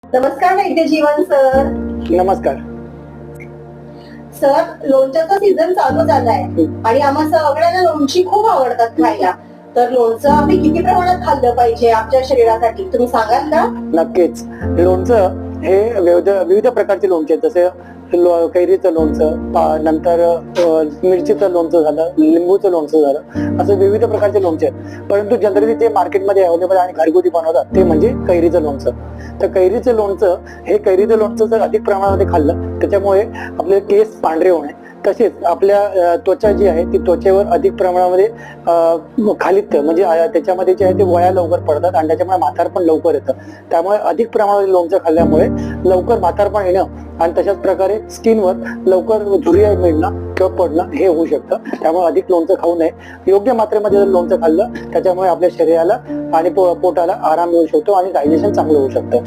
नमस्कार वैद्य जीवन सर. नमस्कार. Sir, लोणच्याचा season चालू झालाय आणि आम्हा सगळ्यांना लोणची खूप आवडतात खायला. तर लोणचं आम्ही किती प्रमाणात खाल्लं पाहिजे आपल्या शरीरासाठी तुम्ही सांगाल का? नक्कीच. लोणचं हे विविध प्रकारचे लोणचे आहेत. जसे कैरीचं लोणचं, नंतर मिरचीचं लोणचं झालं, लिंबूचं लोणचं झालं, असं विविध प्रकारचे लोणचे आहेत. परंतु जनरली जे मार्केटमध्ये अवेलेबल आणि घरगुती बनवतात ते म्हणजे कैरीचं लोणचं. तर कैरीचं लोणचं कैरीचं लोणचं जर अधिक प्रमाणामध्ये खाल्लं त्याच्यामुळे आपले केस पांढरे होणे, तसेच आपल्या त्वचा जी आहे ती त्वचेवर अधिक प्रमाणामध्ये खालित्य म्हणजे त्याच्यामध्ये जे आहे ते वया लवकर पडतात आणि त्याच्यामुळे म्हातार पण लवकर येतं. त्यामुळे अधिक प्रमाणामध्ये लोणचं खाल्ल्यामुळे लवकर म्हातार पण येणं आणि तशाच प्रकारे स्किनवर लवकर झुरिया मिळणं किंवा पडणं हे होऊ शकतं. त्यामुळे अधिक लोणचं खाऊ नये. योग्य मात्रेमध्ये जर लोणचं खाल्लं त्याच्यामुळे आपल्या शरीराला आणि पोटाला आराम मिळू शकतो आणि डायजेशन चांगलं होऊ शकतं.